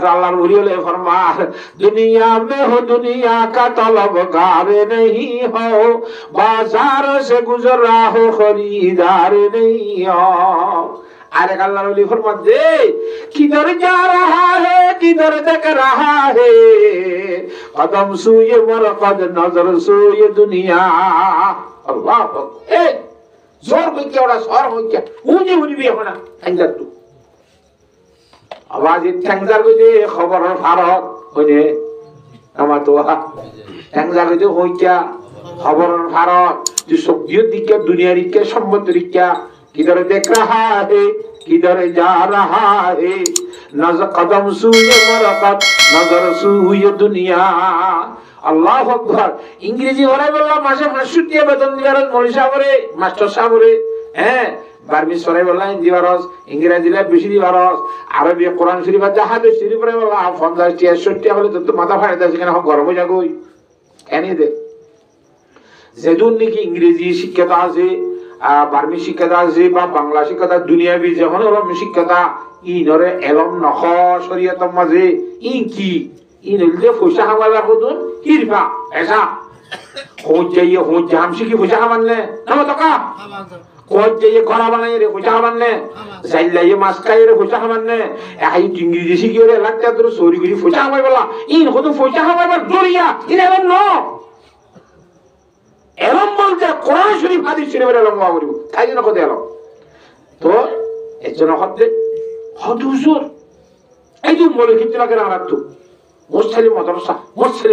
अल्लाह वली वाले फरमार दुनिया में हो दुनिया का तलबगार नहीं हो बाजार से गुजर रहा हो खरीदार नहीं हो अरे अल्लाह वली फरमाते दे किधर जा रहा है किधर देख रहा है कदम सूये मरकद नजर सूये दुनिया अल्लाह ए जोर कोई क्या वाला सौर हो क्या ऊंची ऊंची भी होना अंदर तू आवाज ठंगर को दे खबर फारत होने हमार तो ठंगर को दे हो क्या खबर फारत जो सब दिक्कत दुनिया रिक्के सम्मत रिक्का किधर देख रहा है किधर जा रहा है नजर कदम सूये मरकत नजर सूये दुनिया अल्लाह अकबर इंग्रेजी ওরাই বললাম মাসে 65 টাকা বেতন দিবারস মনীষা করে মাস্টার সাহেব করে হ্যাঁ বারবি সরাই বললাম দিবারস ইংরেজি লে বেশি দিবারস আরবি কোরআন শরীফ আর হাদিস শরীফ পড়ে বললাম 50 টাকা 60 টাকা বলে তো মাথা ফাড়ে দেয় কেন গরম হয়ে যাগই এনে দে যেদুন নাকি ইংরেজি শিক্ষা আছে বারবি শিক্ষা আছে বা বাংলা শিক্ষা দুনিয়াবি যখন হলো শিক্ষা ইনরে এলম নখ শরীয়তের মাঝে ইনকি ইনলে পয়সা হামালা কদুন হিরফা এসা হোজাইয়ে হোজা হামশি কি পয়সা হামানলে না টাকা কোজাইয়ে ঘরা বানাই রে পয়সা হামানলে জাইলাইয়ে মাছ খাই রে পয়সা হামানলে এই ইংরেজি শিখি রে লাগতা তোর সরি গরি পয়সা হামাই বলা ইন কত পয়সা হামাইবার দরিয়া ইন এলম ন এলম বলতে কোরআন শরীফ হাদিস শরীফের এলম ওয়া করিব তাই জন্য কত এলম তো এজন্য হতে হুজুর এই যে মলে কি লাগে না রাখতো মুসলিম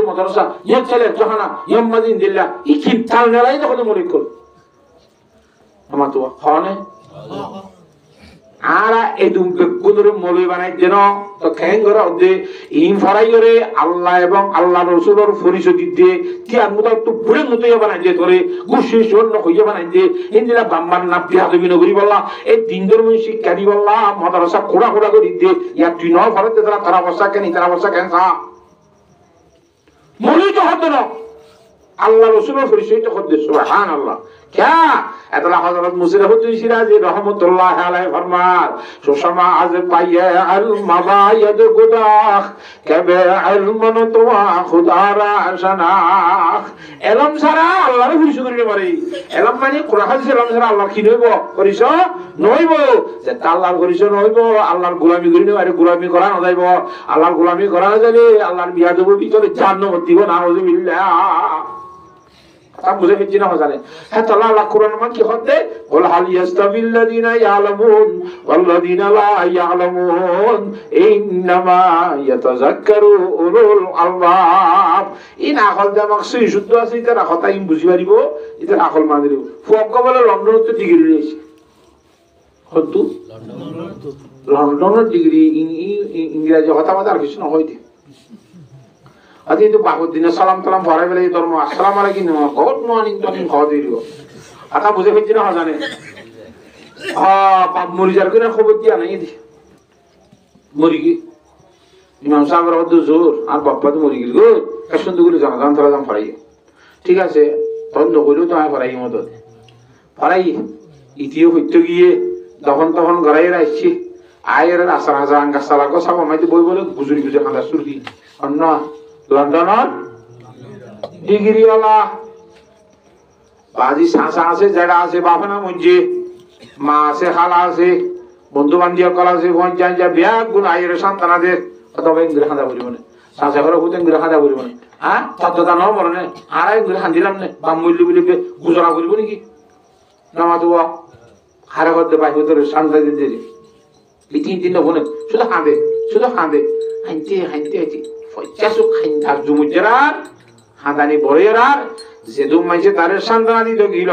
মাদ্রাসা ইয়া ছেলে জাহানা ইয়ামাদিন দিল্লাহ ইকিম তাল নেলাই যখন মরে কল আমার তো হনে আরা এদুম বেগুদরে মলে বানাই দেন তো কেন করে ওদে ইন ফরাইরে আল্লাহ এবং আল্লাহর রাসূলের পরিচয় দিতে কি আমুদা তো পুরে মতই বানাই দে তোরে গুশি শোন কইয়া বানাই দে ইনদিলা বাম্মান না বিয়া দেবি নগরি বললা এই দিন ধর্ম শিক্ষা দি বললা মাদ্রাসা কোড়া কোড়া করে দে ইয়া তুই ন ফরতে তারা বসা কেন সা মলি তো হতো না আল্লাহ রাসূলের পরিচয় তো হতে সুবহানাল্লাহ क्या अतला हजरत मुसरहुद्दीन शिराजी रहमतुल्लाह अलैहि फरमात सुषमा आज पाए अल मबायद गुदाख कबे इल्मन तो खुदारा शनाख एलम सारा আল্লাহর পরিচয় করিতে পারে এলম মানে কোরআন হাদিস এলম সারা আল্লাহ কি নইব পরিচয় নইব যে আল্লাহর পরিচয় নইব আল্লাহর গোলামি করিতে পারে গোলামি করা না যাইব আল্লাহর গোলামি করা না যাবে আল্লাহর বিয়া দেব ভিতরে জান্নাত দিব না নাউযুবিল্লাহ आप मुझे कितना हो जाने है तो अल्लाह कुरान में क्या होते वल हल यस्तविल लदीना यालमून वल लदीना ला यालमून इन्नमा यतज़क्करु उलुल अलबाब इन আকল যা মাকসি শুদ্ধ আছে এটা কথা ইম বুঝি পারিব এটা আকল মানিব ফুক বলে লন্ডন তো ডিগ্রি লইছে হতু লন্ডনের ডিগ্রি ইংরেজি কথা আর কিছু না হইতে আদি তো বাহুদ্দিন সালাম সালাম পড়াই বলে ধর্ম আসসালামু আলাইকুম গুড মর্নিং তো আমি খাওয়া দিও আতা বুঝে ফেলছি না জানে বাপ মরি যার করে খবর দিয়া নাই দি মরি কি ইমাম সাহেবের হদ্দ জোর আর বাপ্পা তো মরি গেল গো কাশন দুগুলো জানা তারা জাম পড়াই ঠিক আছে তন্দ কইলো তো আমি পড়াই মত পড়াই ইতিও হইতো গিয়ে তখন গড়াই রাইছি আয়ের আসার হাজার আঙ্গা সালাকো সব আমাদের বই বলে গুজরি গুজরি খান্দা সুরকি অন্য লন্ডনের ডিগ্রি वाला বাজি সাসা আছে জায়গা আছে বাপনা মঞ্জে মা আছে খালা আছে বন্ধু বান্ধব কলা আছে পঞ্চায়েত যা বিয়া গুণ আয়ের সন্তানাদের কত বেঙ্গল খান্দা বলি মনে সাসা করে হুতেন গুলো খান্দা বলি মনে হ্যাঁ ততটা ন মরনে আড়াই গুলো খান্দিলাম না বা মূল্য বলি গুজরা করিব নাকি নামা তো হারে করতে পাই তোর শান্তি দিতে তিন বলে শুধু হাঁদে হাঁটতে ফয়চাসু খাইন্দার জুমুজরার হাদানি বড়েরার যেদুম মাইছে তারে সন্তান দিত গিল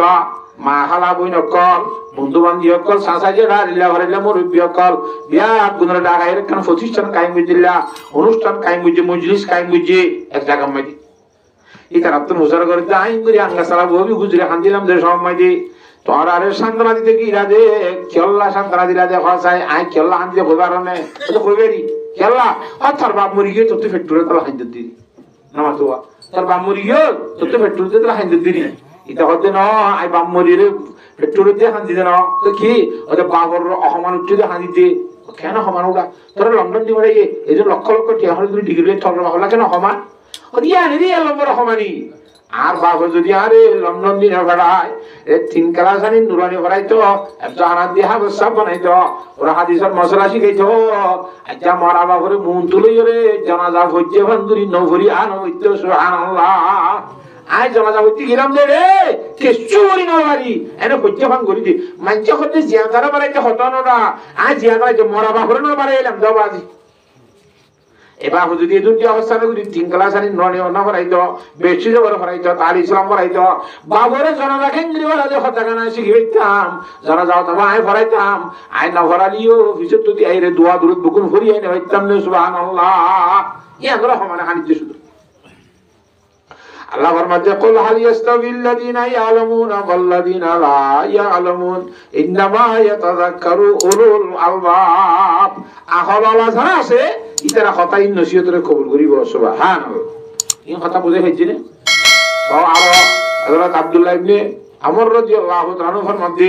মা হালা বই নকল বন্ধু বান্ধব অকল সাসাজে রালিলা ভরেলা মুরব্বি অকল বিয়া গুনরা ডাগাইর কান প্রতিষ্ঠান কায়েম কইদিলা অনুষ্ঠান কায়েম কইছে মজলিস কায়েম কইছে এক জায়গা মাইদি এটা রাত মুজার করে আইন করে আঙ্গা সারা ববি গুজরে হান্দিলাম যে সব মাইদি তোর আরে সন্তান দিতে গিরা দে কেল্লা সন্তান দিলা দে ফাসাই আই কেল্লা হান্দিতে কইবারনে তো কইবেরি কেল্লা হাতার বাপ মরি গিয়ে তোতে ফেটুরে তলা হাইন্দ দিরি নামা তোয়া তোর বাপ মরি গিয়ে তোতে ফেটুরে তলা হাইন্দ দিরি এটা হতে না আই বাপ মরি রে ফেটুরে দিয়ে হান্দি দে না তো কি ওটা বাবর অহমান উঠে দিয়ে হান্দি দে কত কেন সমান ওরা তোরা লন্ডন দিব রে এই যে লক্ষ লক্ষ টিয়া হলে ডিগ্রি থরবা হলা কেন সমান ইয়া রে লম্বর সমানি আর বাবা যদি আরে লন্ডন দিনে ভাড়ায় তিন ক্লাস আনি নুরানি ভরাইতো জানাত দিয়ে সব বানাইতো ওরা হাদিসের মশলা শিখাইতো আচ্ছা মরা বাবরে মন তুলে রে জানাজা হচ্ছে বান্ধুরি নভরি আন হইতো সুবহানাল্লাহ আয় জানাজা হইতে গেলাম রে কেসু করি নবারি এনে হচ্ছে ভাঙ করি দি মাঞ্চা হতে জিয়াদারা বাড়াইতে হতো না আয় জিয়াদারা যে মরা বাবরে না বাড়াইলাম দাবাজি এবার যদি দুটি অবস্থা করি তিন ক্লাস আনি ননি অন্য ভরাইতো বেশি জবর ভরাইতো তার ইসলাম ভরাইতো বাবরে জনতা কেন্দ্রী ভরালে হতাকানা শিখি হইতাম জানা যাও তবে আয় ভরাইতাম আয় না ভরালিও ভিতর যদি আইরে দোয়া দূরত বুকুন ভরি আইনে হইতাম না সুবহানাল্লাহ ইয়া ধরো সমানে খানিতে শুধু আল্লাহ ফরমাতে কুল হাল ইয়াস্তাবিল্লাযিনা ইয়ালামুনা ওয়াল্লাযিনা লা ইয়ালামুন ইন্নামা ইয়াতাযাক্কারু উলুল আলবাব আহলালা যারা আছে ইতারা কথা ইন নসিহতরে কবুল করিব সুবহানাল্লাহ এই কথা বুঝে হইছে না আর হযরত আব্দুল্লাহ ইবনে আমর রাদিয়াল্লাহু তাআলা ফরমাতে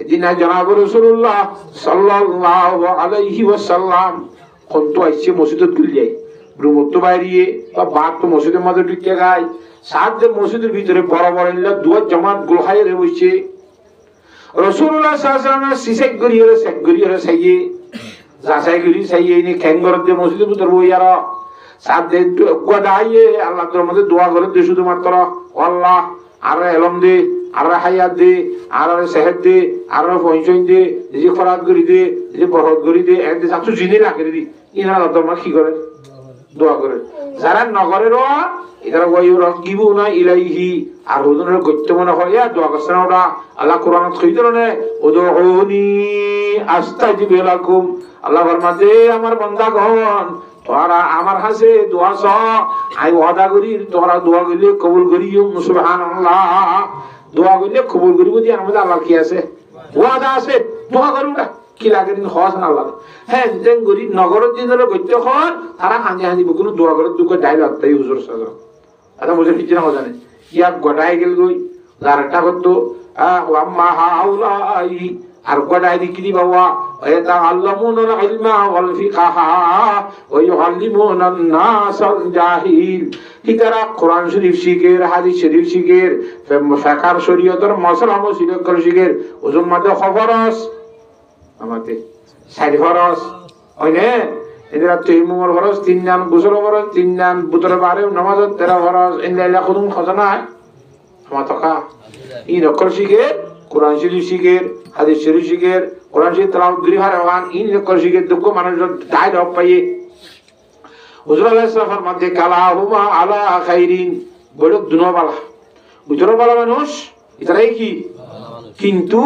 এদিনা জনাব রাসূলুল্লাহ সাল্লাল্লাহু আলাইহি ওয়াসাল্লাম কত আইছে মসজিদত গিয়ে যায় ব্রহ্মত্ব বাইরিয়ে বা বাদ তো মসজিদের মধ্যে ঢুকে গায় সাত যে মসজিদের ভিতরে বড় বড় দুয়ার জামাত গোলহায় রে বসছে রাসূলুল্লাহ সাল্লাল্লাহু আলাইহি ওয়াসাল্লাম সিসেক গরিয়ে সাইয়ে যাচাই করি সাইয়ে নি খেঙ্গর যে মসজিদের ভিতর বইয়ার সাত যে গোডাইয়ে আল্লাহ তোর মধ্যে দোয়া করে দে শুধু মাত্র আল্লাহ আর এলম দে আর হায়াত দে আর সেহত দে আর পয়সন দে যে ফরাত করি দে যে বরহত করি দে এতে সাতু জিনে রাখে দি ইনারা তোমরা কি করে দোয়া করে যারা নগরের এরা ওই রাকিবুনা ইলাইহি আর ওদের গত্য মনে হয় দোয়া করছেন ওরা আল্লাহ কোরআনত কইতো না উদউনি আস্তাজিব লাকুম আল্লাহ ফরমাতে আমার বান্দাগণ তোরা আমার কাছে দোয়া চ আই ওয়াদা করি তোরা দোয়া করলে কবুল করিও সুবহানাল্লাহ দোয়া করলে কবুল করিব দি আমাদের আল্লাহ কি আছে ওয়াদা আছে দোয়া করুন না কি লাগে দিন হস না আল্লাহ হ্যাঁ যেন গরি নগরের দিনের গত্য হন তারা হাঁজি হাঁজি বকুন দোয়া করে দুটো ডায়লগ তাই হুজুর সাজা আচ্ছা বুঝে ফিরছে না জানে ইয়া গোটাই গেল গই যারটা করতো আম্মা হাউলাই আর গোটাই দিকি দি বাবা ওয়াতাআল্লামুনাল ইলমা ওয়াল ফিকহা ওয়া ইউআল্লিমুনান নাসাল জাহিল ইতারা কোরআন শরীফ শিখের হাদিস শরীফ শিখের ফিকহ শরীয়তের মাসলা মুসিলত করে শিখের ওজন মধ্যে খবরস আমাতে সাইড ফরস ওইনে এরা তৈমুর ফরস তিন নাম গোসল ফরস তিন নাম বুতর বারে নামাজ 13 ফরস ইনলা খুদুম খজানা মাতকা এই রকম শিখে কোরআন শরীফ শিখের হাদিস শরীফ শিখের কোরআন শরীফ তেলাওয়াত করি হারান এই রকম শিখে দুঃখ মানুষ দায় দাও পাইয়ে হুজুর আলাইহিস সালাম মধ্যে কালাহুমা আলা খাইরিন বড় দুনোবালা বুতরবালা মানুষ এটাই কি কিন্তু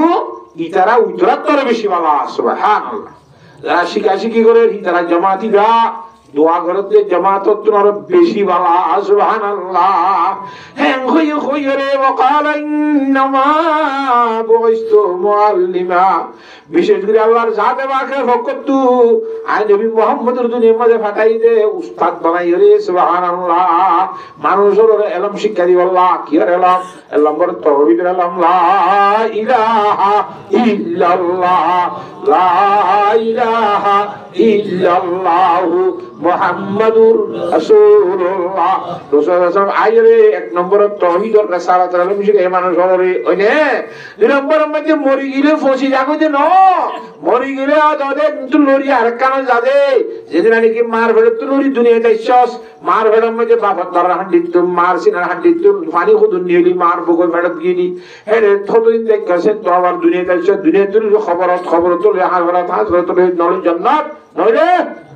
ইতারা উত্তরাত্তর বেশি বালা সুবহানাল্লাহ যারা শিখাশিখি করে ইতারা জামাতিরা দোয়া করতে জামাতত তোমার বেশি বালা সুবহানাল্লাহ হ্যাঁ হইয়ে হইয়ে রে ওয়াকাল ইন্নামা বুইস্তু মুআল্লিমা বিশেষ করে আল্লাহর জাতে বাকে ফকতু আয় নবী মুহাম্মদের দুনিয়ার মধ্যে ফাটাই দে উস্তাদ বানাই রে সুবহানাল্লাহ মানুষের ইলম শিক্ষা দিব আল্লাহ কি আর ইলম নম্বর তাওহীদের ইলম লা ইলাহা ইল্লাল্লাহ লা ইলাহা ইল্লাল্লাহ মুহাম্মাদুর রাসূলুল্লাহ রাসূলুল্লাহ আইরে এক নম্বর তাওহীদের রিসালাতের ইলম শিখে মানুষ হরে ওইনে দুই নম্বর মধ্যে মরি গেলে ফসি যাগো যে ন মরি গেলে আদে তুলরি আর কান যাবে যেদিন নাকি মার ফেলে তুলরি দুনিয়াতে ইচ্ছস মার ফেলার মধ্যে বাবা দর হান্ডিত মার সিনার হান্ডিত ফানি খুদুন নিলি মার বগল ফেলত গিনি হেরে থতদিন দেখছে তো আবার দুনিয়াতে ইচ্ছ দুনিয়াতে খবর তুলে হাজরাত নল জান্নাত নইলে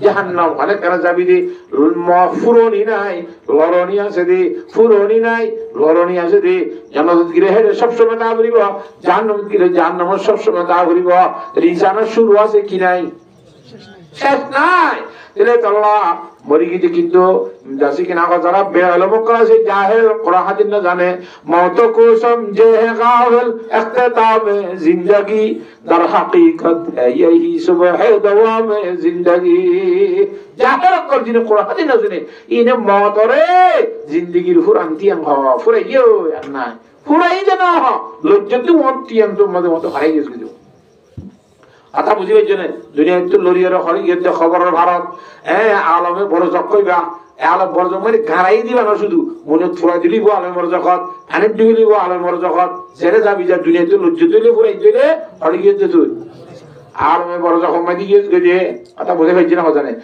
জাহান্নাম মানে কেন যাবি দি ফুরনি নাই লরনি আছে দি ফুরনি নাই লরনি আছে দি জান্নাত গিরে হেরে সব সময় তা বলিব জাহান্নাম গিরে জাহান্নাম সব সময় তা বলিব রিজানের শুরু আছে কি নাই শেষ নাই দিলে আল্লাহ মরি গিয়ে কিন্তু জাসি কিনা যারা বেইলম করে জাহেল কোরআন হাদিস না জানে মওত কো সমঝে হে গাফিল ইখতিতামে জিंदगी দর হাকিকত है यही सुबह दवाम जिंदगी জাহেল কর দিনে কোরআন হাদিস না জানে ইনে মওত রে জিন্দেগির ফুরান্তি আম হওয়া ফুরাইও আর না ফুরাই যেন লজ্জাতে মত তিয়ান তো মধ্যে মত হারাই গেছে কথা বুঝি পাইছ না দুনিয়া তো লড়িয়ে হরি গিয়ে খবরের ভারত আলমে বড় জক কইবা আলম বড় জক মানে গাড়াই দিবা না শুধু মনে ফুরাই দিলিব আলম বড় জগৎ ফানির দিলিব আলম বড় জগৎ ছেড়ে যাবি যা দুনিয়া তো লজ্জিত দিলে ফুরাই দিলে হরি গিয়ে তুই আলমে বড় যখন মাঝে গিয়ে কথা বুঝে পাইছি না কথা নেই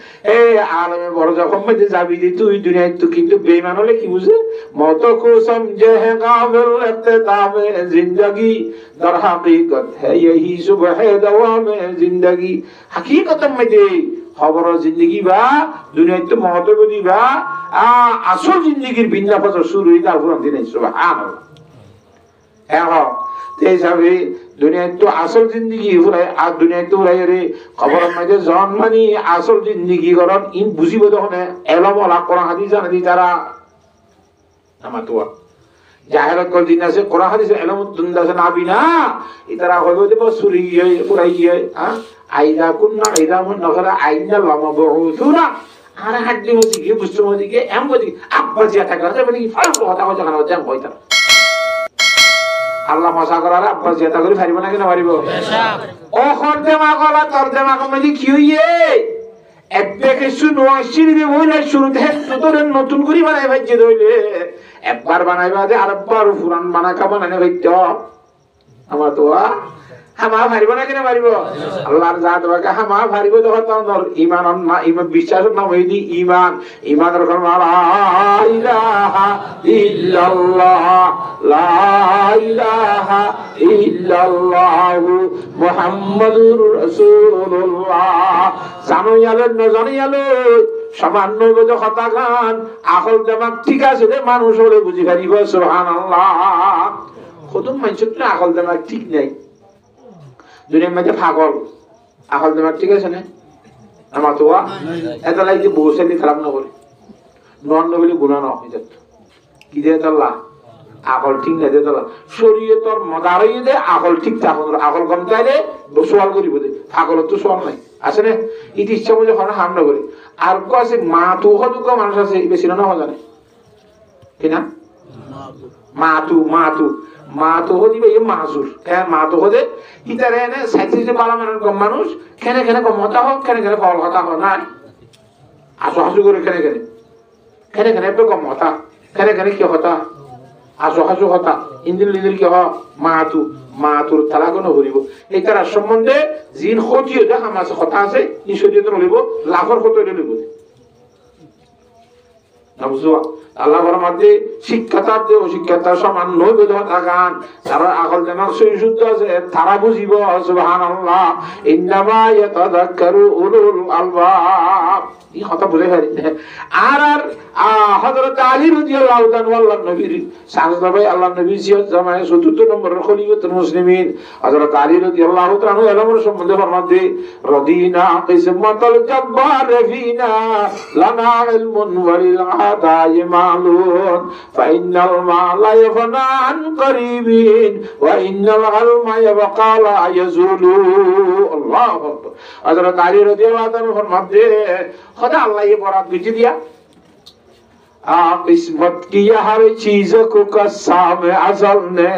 আলমে বড় যখন মাঝে যাবি যে তুই দুনিয়ায় তো কিন্তু বেইমান হলে কি বুঝে মত কো সমঝে হে কাবিল ইখতিতামে জিंदगी দর হাকিকত হে यही সুবহ দওয়ামে জিंदगी হাকিকত মাঝে খবর জিंदगी বা দুনিয়ায় তো মত বলি বা আসল জিंदगीর বিন্যা পথ শুরু হই তার পুরো দিনে সুবহানাল্লাহ হ্যাঁ তেজাবে দুনিয়া তো আসল জিंदगी ফুরাই আর দুনিয়া তো ফুরাই রে খবর মাঝে জন্মানি আসল জিंदगी করন ইন বুঝিব তখন এলম ওলা কোরআন হাদিস জানি তারা আমার তো জাহেরাত কল দিন আছে কোরআন হাদিস এলম দুন্দাসে নাবি না ইতারা হইব যে সুরি ফুরাই হ্যাঁ আইদা কুননা আইদা মন নগরা আইনা লামা বুউসুনা আর হাড্ডি মজি কি বুঝছো মজি কি এম বলি আব্বা জিয়াটা করে বলি ফালতু কথা কথা কেন জান কইতা আল্লাহ মশা করার আব্বাস জেতা করে ফারিব না কেন পারিব ও খরদেমা গলা তরদেমা কমে কি হইয়ে একবেকে শুনো সিঁড়ি বইলে শুরুতে তোর নতুন করে বানাই ভাইছে দইলে একবার বানাইবা যে আরেকবার পুরান বানাকা বানানে ভাইত আমার তো হামা ফারিব না কেন পারিব আল্লাহর জাত বাকে হামা ফারিব তখন তোর ঈমান না ঈমান বিশ্বাস না হইদি ঈমান ঈমানের কোন লা ইলাহা ইল্লাল্লাহ লা ইলাহা ইল্লাল্লাহ মুহাম্মাদুর রাসূলুল্লাহ জানো ইয়ালে না জানো ইয়ালে সামান্য বুঝে কথা গান আকল দিমাগ ঠিক আছে রে মানুষ হলে বুঝি পারিব সুবহানাল্লাহ কতম মানুষের আকল দিমাগ ঠিক নাই দুনিয়ার মধ্যে পাগল আকল দিমাগ ঠিক আছে না আমার তো এটা লাগে বউসালি খারাপ না করে নন বলে গুনাহ না হয়ে যেত কি দিয়ে আল্লাহ আকল ঠিক না দিয়ে আল্লাহ শরীয়তর মদারই দে আকল ঠিক থাকুন আকল কম চাইলে সোয়াল করিব দে পাগল তো সোয়াল নাই আছে না ইতি ইচ্ছা মধ্যে হন হামলা করি আর কো আছে মা তো হদুক মানুষ আছে বেশি না হওয়া জানে কি না মা তো হদিবে এই মাজুর কেন মা তো হদে ইতারে এনে সাইন্সে বালা কম মানুষ কেনে কেনে কম হতা হোক কেনে কেনে ফল হতা হোক না আসু করে কেনে কেনে কম হতা কেনে কি হতা আসু হতা ইন্দিল কি হ মাতুর তালাগন হরিব এই তার সম্বন্ধে জিন হতিও দেখা মাছে কথা আছে ই শরীয়ত লইব লাভর হতে লইব না বুঝবা আল্লাহর মধ্যে শিক্ষাতার যে অশিক্ষাতার সমান নয় বেদনা থাকান তারা আকল জানার শুদ্ধ আছে তারা বুঝিব সুবহানাল্লাহ ইন্নামা ইয়াতাযাক্কারু উলুল আলবাব এই কথা বলে ফেলি আর হযরত আলী রাদিয়াল্লাহু তাআলা আল্লাহর নবীর সাহাবায়ে আল্লাহর নবী জিয়াদ জামায়ে 74 নম্বরের খলিফাতুল মুসলিমিন হযরত আলী রাদিয়াল্লাহু তাআলা এলমের সম্বন্ধে ফরমাতে রদিনা কিসমাতুল জব্বার ফিনা লানা ইলমুন ওয়ালিল আদায় মালুন ফাইনাল মা লা ইয়াফনা আন করিবিন ওয়া ইন্নাল ইলমা ইয়াবকা লা ইয়াজুলু আল্লাহু আকবার হযরত আলী রাদিয়াল্লাহু তাআলা ফরমাতে खुदा अल्लाह ये बरात भेज दिया किस्मत की हर चीज को कसाम अजल ने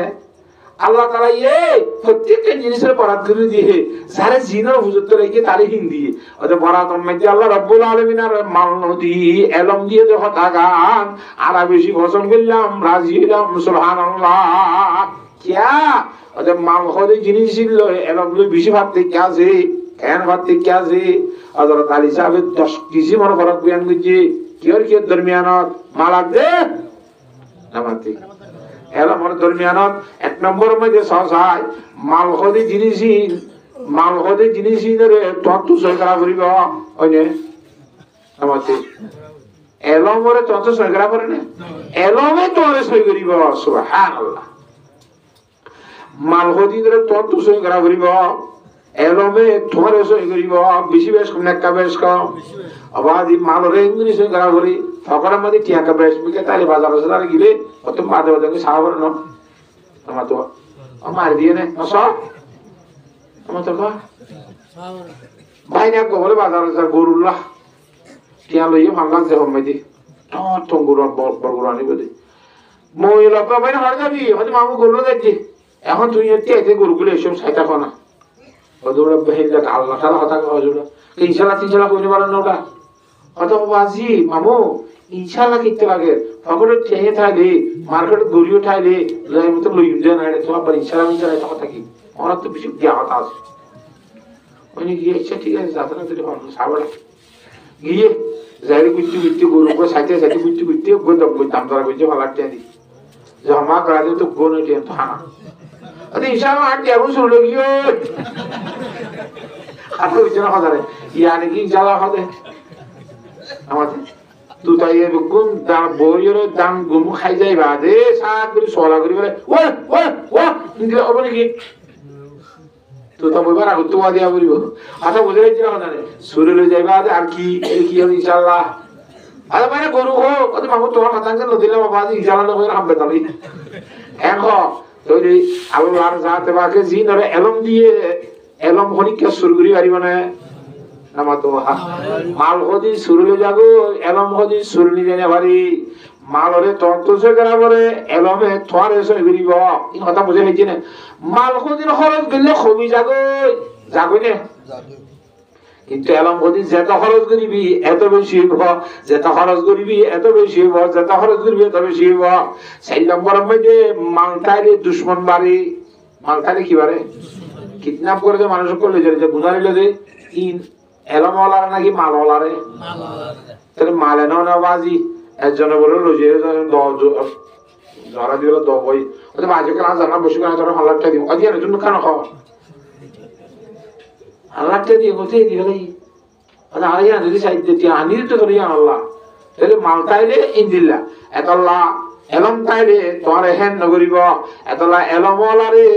আল্লাহ তাআলা প্রত্যেকটা জিনিসের বরাত করে দিয়ে সারা জিনের হুজুর তো রেখে তারে হিন্দি ওদের বরাতের মধ্যে আল্লাহ রাব্বুল আলামিন আর মাল নদী এলম দিয়ে দেখো তাগান আর বেশি ঘোষণ করলাম রাজি হলাম সুবহানাল্লাহ কিয়া ওদের মাল হলে জিনিস ছিল এলম বেশি ভাবতে কি আছে কেন ভাবতে কি আছে হযরত আলী সাহেব 10 কেজি মনে ফরক বয়ান করছে কি দরমিয়ানত মালাক দে নামাতে এলা মনে দরমিয়ানত এক নম্বর মধ্যে সহায় মাল হদে জিনিস রে তত সরকার করিব ওইনে নামাতে এলমরে তত সরকার করে না এলমে তোরে সই করিব সুবহানাল্লাহ মাল হদি রে তত সরকার করিব এলমে তোরে সই করিব বেশি বেশ কম না বেশ কম আবাদি মালরে ইংলিশ করা করি ফকরের মধ্যে টিয়াকা বেশ বিকে তালি বাজারে সারা গিলে কত মাদে বাদে সাহাবর ন আমার তো আমার দিয়ে নে নস আমার তো ভাই না কো বলে বাজারে সার গরুল্লাহ টিয়া লইয়ে ভাঙা যে হমাইদি তো গরু বড় আনি বলে মহিলা তো ভাই হার যাবি হয়তো মামু গরু দেখছি এখন তুই এতে গরুগুলো এসব সাইতা খানা ওদুরা বেহিলা আল্লাহ তাআলা কথা কইলো ইনশাআল্লাহ তিনশালা কইতে পারেন না ওটা কত বাজি মামু ইনশাআল্লাহ কিতে লাগে ফকরে ঠেহে থাকলে মার্কেটে গড়িও ঠাইলে লয় মত লই দেন আরে তো আবার ইনশাআল্লাহ তো কথা কি ওরা তো বেশি জ্ঞাত আছে ওই গিয়ে ইচ্ছা ঠিক আছে যাতে না দিলে ভালো সাবড়া গিয়ে যাইরে গুচ্ছি গুচ্ছি গরু করে সাইতে সাইতে গুচ্ছি গুচ্ছি গোদম দাম ধরা গুচ্ছি ভালো একটা দি জমা করা দিও তো গোনে টেন তো হানা আরে ইনশাআল্লাহ আট যাবো শুরু গিয়ে আপনি বিচনা হাজারে ইয়ানি কি ইনশাআল্লাহ হবে আমাদের তুই তাই গুম দাম বইয়ের দাম গুম খাই যাই বাদে সাত করে সোলা করে বলে ও ও ও ইন্দিরা হবে নাকি তো তো বইবার আগে তো দিয়া বলিব আচ্ছা বুঝে গেছি না জানে সুরে লই যাইবা আর কি কি হবে ইনশাআল্লাহ আরে মানে গরু হো কত মামু তোমার কথা কেন দিলে বাবা ইনশাআল্লাহ না কইরা হামবে তালি এখন তৈরি আল্লাহর জাতে বাকে জিনরে এলম দিয়ে এলম হনিকা সুরগুরি বাড়ি মানে নামাতো মাল হদি সুরলে যাগো এলম হদি সুরনি জানে বাড়ি মালরে তন্তসে করা পরে এলমে থরে সই গরিব এই কথা বুঝে হইছে না মাল হদির খরচ গেলে কমি যাগো যাগো না কিন্তু এলম হদি যেত খরচ করিবি এত বেশি হইব যেত খরচ করিবি এত বেশি হইব যেত খরচ করিবি এত বেশি হইব 4 নম্বর মধ্যে মালটারে দুশমন বাড়ি মালটারে কি বাড়ে কিডন্যাপ করে যে মানুষ করলে যে গুনারিলে যে ইন এলম ওলারে নাকি মাল ওলারে তাহলে মালে না বাজি একজনে বলে লজে ধরা দিল দই ওদের বাজে কেন জানা বসে কেন তোরা হালারটা দিব আজ এর জন্য কেন খাওয়া হালারটা দিয়ে হতে দিলে আরে আরিয়া যদি সাইড দিতে আনি তো ধরে আল্লাহ তাহলে মাল তাইলে ইনদিল্লা এতল্লাহ এলম তাইলে তোমার হেন নগরিব এতলা এলম ওলারে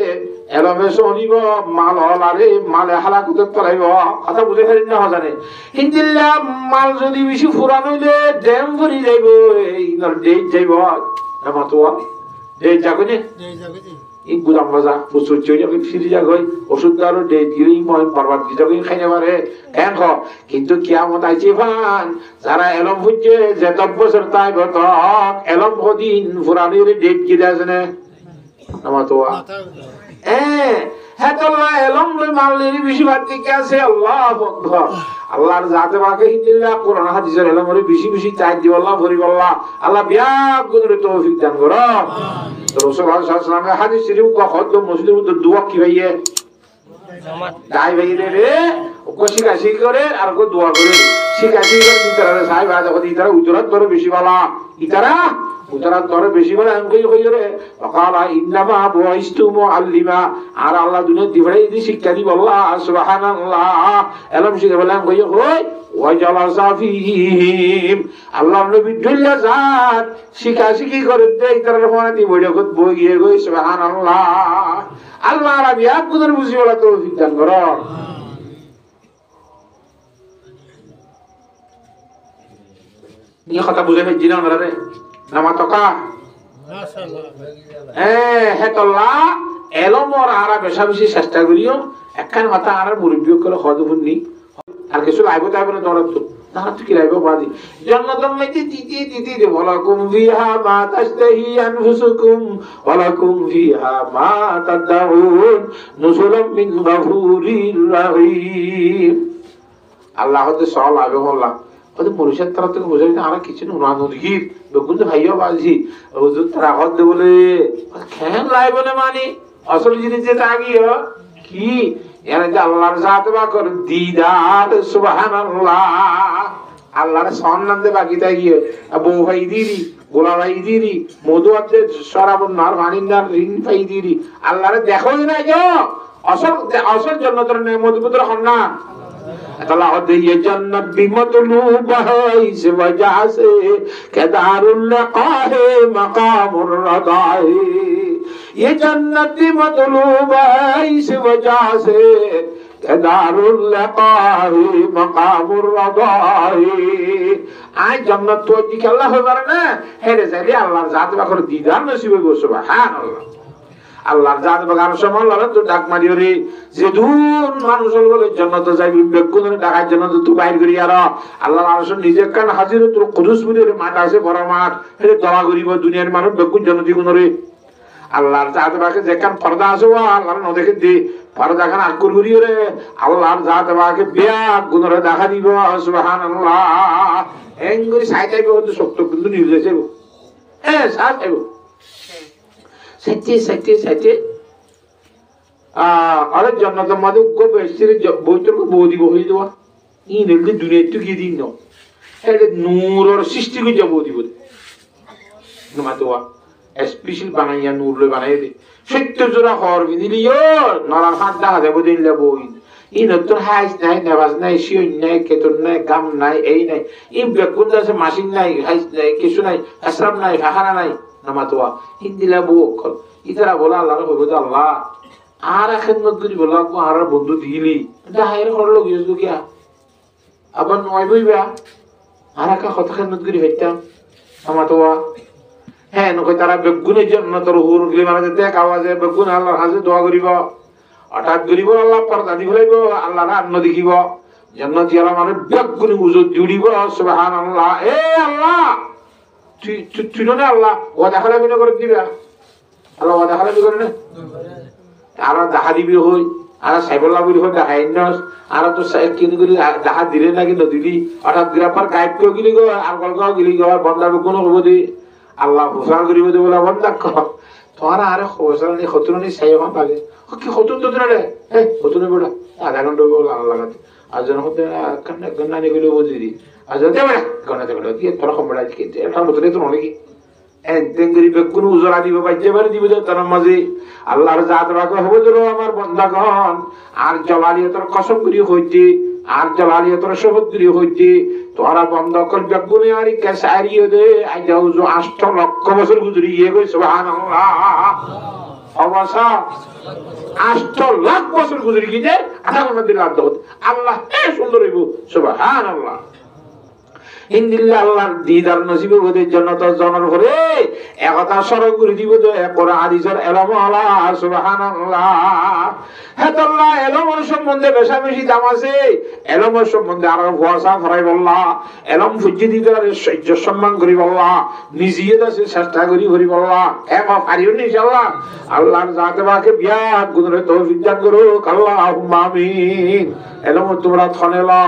এলমে শনিব মাল ওলারে মালে হালাকুতে তলাইব কথা বুঝে ফেলেন না জানে ইনদিল্লা মাল যদি বেশি ফুরান হইলে ড্যাম ভরি যাইব এই ডেট যাইব না মাতোয়া ডেট যাবে না এই গুদাম বাজা প্রচুর চই যাবে ফিরে যাবে ওষুধ দারো ডেট গিয়েই মই বরবাদ দিয়ে যাবে খাইতে পারে কেন কিন্তু কিয়ামত আইছে ভান যারা এলম বুঝছে যে 10 বছর তাই গত এলম কদিন ফুরানির ডেট কি দেয় না মাতোয়া হেতাল্লাহ এলম লই মালের বেশি বাড়তি কি আছে আল্লাহু আকবার আল্লাহর জাতে বাকে হিদিল্লাহ কোরআন হাদিসের এলমের বেশি বেশি চাই দি আল্লাহ ভরি আল্লাহ আল্লাহ বিয়া করে তৌফিক দান করো রাসূল সাল্লাল্লাহু আলাইহি ওয়াসাল্লামের হাদিস শরীফ কো খদ মুসলিম তো দোয়া কি ভাইয়ে দাই ভাইরে রে ও শিকাশি করে আর কো দোয়া করে শিকাশি করে ভিতরে সাহেব আজ কো ইতারা উজরাত ধরে বেশি বালা ইতারা উজরাত ধরে বেশি বালা আমি কই রে ওয়াকালা ইন্নামা বুইস্তু মুআল্লিমা আর আল্লাহ দুনিয়া দিবাই দি শিক্ষা দিব আল্লাহ সুবহানাল্লাহ এলম শিখে বলেন কই কই ওয়াজালা সাফিহিম আল্লাহ নবী দুল্লা জাত শিকাশি কি করে দে ইতারা ফোন দি বইড়ে কত বই গিয়ে কই সুবহানাল্লাহ আল্লাহ রাবিয়া কুদর বুঝি বলা তৌফিক দান করো নিয়ে কথা বুঝে ফেলছি না ওনারা রে নামা টকা হেতল্লাহ এলমর আরা বেশা বেশি চেষ্টা করিও একখান মাথা আর মুরব্বী করে হদফুন্নি আর কিছু লাইব তাইব না তোরা তো তারা তো কি লাইব বাদি জান্নাতুল মাইতি তিতি তিতি দে ওয়ালাকুম ফিহা মা তাশতাহি আনফুসুকুম ওয়ালাকুম ফিহা মা তাদউন নুজুলাম মিন গাফুরির রহিম আল্লাহ হতে সওয়াল আবে বললাম ওদের পরিষদ তারা থেকে বোঝাই না আর কিছু না নদীর বেগুন ভাইয়া বাজি হুজুর তারা হদ বলে কেন লাইব না মানে আসল জিনিস যেটা আগিয়ে কি এর যে আল্লাহর সাথে বা করে দিদার সুবহানাল্লাহ আল্লাহর সম্মান দে বাকি তাই গিয়ে বউ ভাই দিদি গোলা ভাই দিদি মধু আছে সরাবন নার ভানিন্দার ঋণ ভাই দিদি আল্লাহরে দেখো না যে আসল আসল জন্নতের নেমতপুত্র হন না अल्लाह दे ये जन्नत भी मतलूब है इस वजह से कि दारुल लक़ा है मकामुर रदा है ये जन्नत भी मतलूब है इस वजह से कि दारुल लक़ा है मकामुर रदा है आज जन्नत तो जी के अल्लाह हो ना हेरे से अल्लाह जात बकर दीदार नसीब हो सुभान अल्लाह আল্লাহর জাত বাগান সমল তো ডাক মারিও রে যে দূর মানুষ বলে জান্নাতে যাইবি বেকুনের ডাকার জন্য তো বাইর করি আর আল্লাহর আরশ নিজে কান হাজিরতুল কুদুস বলে মাঠ আছে বড় মাঠ এর দোয়া করিব দুনিয়ার মানুষ বেকুন জান্নাতি গুণ রে আল্লাহর জাত বাগান যেখান পর্দা আছে আল্লাহর ন দেখে দি পর্দা খান আকুর করি রে আল্লাহর জাত বাকে বিয়াত গুণরে দেখা দিব সুবহানাল্লাহ এঙ্গুরি সাইতাইব হতে শক্ত কিন্তু নির্দেশ যাইব সাইতাইব সাইতে আরে জান্নাতের মধ্যে উগ্র বেশির বইতর বৌদি বহি দেওয়া ই নেলদি দুনিয়াতে কি দিন না এটা নূরের সৃষ্টি করে যাব দিব নমাতোয়া স্পেশাল বানাইয়া নূর লই বানাই দে সত্য জোড়া হর বিনিলিও নরার হাত দেখা যাব দিন বই ই নতুন হাইস নাই নেবাজ নাই শিওন নাই কেতন নাই গাম নাই এই নাই ই বেকুন আছে মাসিন নাই হাইস নাই কিছু নাই আসরাম নাই ফাখানা নাই নমাতোয়া হিন্দিলা বউ ইতারা বলা আল্লাহর হইব আল্লাহ আর খেদমত করি বলা আর বন্ধু দিলি ডাহাইর হরলো গিয়েছো কিয়া আবার নয় বইবা আর একা কথা খেদমত করি হইতাম আমাতোয়া হ্যাঁ নকই তারা বেগুনের জন্য তোর হুর গলি মানে দেখ আওয়াজে বেগুন আল্লাহর হাতে দোয়া করিব হঠাৎ করিব আল্লাহ পর্দা দি ফেলাইব আল্লাহর আন্ন দেখিব জান্নাতি আল্লাহ মানে বেগুনি উজুদ জুড়িব সুবহানাল্লাহ এ আল্লাহ তুই না আল্লাহ ও দেখালে বিনা করে দিবা আল্লাহ ও দেখালে বি করে না আর দেখা দিবি হই আর সাইবল্লা বলি হই দেখাই নস আর তো কিন করি দেখা দিলে নাকি নদিলি হঠাৎ গ্রাফার গাইড করে গিলি গো আর গলগাও গিলি গো বন্ধা বেগুন হবো দি আল্লাহ হোসাল করিব দে বলে বন্ধা তোমার আরে হোসাল নি খতুনি সাইবা পাগে কি খতুন তো রে এ খতুনি বড়া আধা ঘন্টা বলে আল্লাহ লাগাতে আর জন হতে কান্না গন্না নি গলি বুঝি দি আর জন দেবে গন্না দেবে কি তোর খমড়া কি এটা মতরে তো নলে কি এতেঙ্গরি বেগুন উজরা দিব বাইতে বাড়ি দিব তার মাঝে আল্লাহর জাত রাখো হবে ধরো আমার বন্দাগণ আর জলালিয়তের কসম করি হইতে আর জলালিয়তের শপথ করি হইতে তোরা বন্ধ কর বেগুনে আর কেসারিও দে আই যাও 8 লক্ষ বছর গুজরি গিয়ে গই সুবহানাল্লাহ অবশ্য 8 লাখ বছর গুজরি গিয়ে আধা ঘন্টা দিল আল্লাহ এ সুন্দর হইব সুবহানাল্লাহ ইন্দিল্লাহ আল্লাহর দিদার নসিব ওদের জন্য তো জনর করে একতা সরল করে দিব তো কোরআন হাদিসের ইলম আল্লাহ সুবহানাল্লাহ হেতাল্লাহ ইলমের সম্বন্ধে বেশি দাম আছে ইলমের সম্বন্ধে আর ভরসা করাই বললা ইলম ফুজি দিতে সহ্য সম্মান করি বললা নিজে আছে চেষ্টা করি বললা এক পারিও নি ইনশাআল্লাহ আল্লাহর জাতে বাকে বিয়াত গুণরে তৌফিক দান করো আল্লাহুম্মা আমিন ইলম তোমরা থনেলা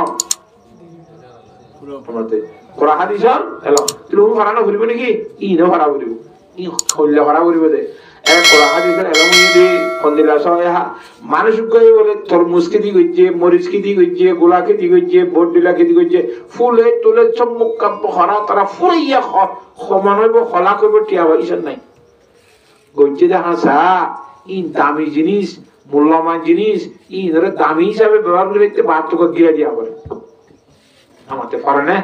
কোরআন হাদিসের এলো তুমি ফারানো করিব নাকি ইনো ফারা করিব ই কইলে ফারা করিব দে এ কোরআন হাদিসের এলো মইদি কন্দিলা সয়া মানুষ কই বলে তরমুজ কে দি গইছে মরিচ কে দি গইছে গোলা কে দি গইছে বড়ডিলা কে দি গইছে ফুলে তুলে চমক কাপ হরা তারা ফুরাইয়া সমান হইব খলা কইব টিয়া হইছেন নাই গইছে দেখাসা ই দামি জিনিস মূল্যবান জিনিস ই ধরে দামি হিসাবে ব্যবহার করতে বাতকে গিরা দিয়া করে আমাতে পারে না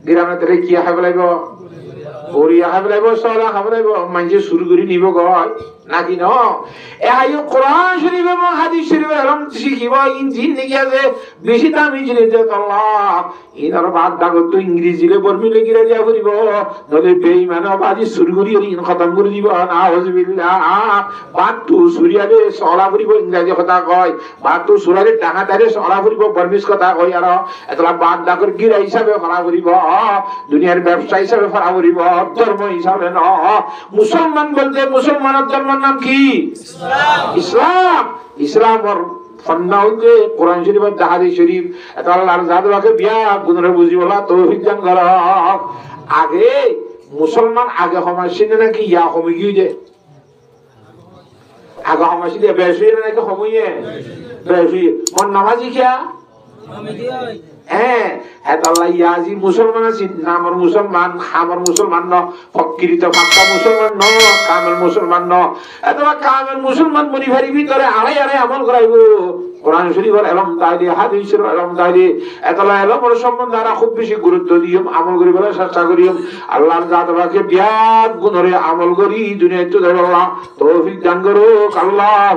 গ্রামে তরে কি খাবে লাইব ওরিয়া খাবে লাইব সলা খাবে লাইব মানজে শুরু করি নিব গয় নাকি ন এ আইও কোরআন শরীফ এবং হাদিস শরীফ এরকম শিখিব ইঞ্জিন নাকি আছে বেশি দামি জিনিস দে আল্লাহ ইনার বাদ দাগত তো ইংরেজিলে বর্মিলে গিরা দিয়া করিব নলে বেঈমান বাজি শুরু করি ইন খতম করে দিব না আউযুবিল্লাহ বাদ তো সুরিয়ালে সলা করিব ইংরেজি কথা কয় বাদ তো সুরালে টাকাদারে সলা করিব বর্মিস কথা কয় আর এতলা বাদ দাগর গিরা হিসাবে ফরা করিব দুনিয়ার ব্যবসা হিসাবে ফরা করিব ধর্ম হিসাবে ন মুসলমান বলতে মুসলমানের ধর্মের নাম কি ইসলাম ইসলামের ফন্না হইতে কোরআন শরীফ আর হাদিস শরীফ এত আল্লাহর জাদুকে বিয়া গুণরে বুঝি বলা তৌফিক দান কর আগে মুসলমান আগে সমাজছিল নাকি ইয়া কমে গিয়ে আগে সমাজছিল বেশি নাকি কমিয়ে বেশি মন নামাজি কিয়া হ্যাঁ হেতাল্লাহ ইয়াজি মুসলমান আছি নামর মুসলমান খামর মুসলমান ন ফকিরিত ফাক্কা মুসলমান ন কামেল মুসলমান ন এতবা কামেল মুসলমান মনিভারি ভিতরে আড়াই আমল করাইব কোরআন শরীফের এলম তাইলে হাদিসের এলম তাইলে এতলা এলমের সম্বন্ধে আমরা খুব বেশি গুরুত্ব দিম আমল করিবার চেষ্টা করিম আল্লাহর জাতকে বিয়াত গুণরে আমল করি দুনিয়াতে আল্লাহ তৌফিক দান করুক আল্লাহ।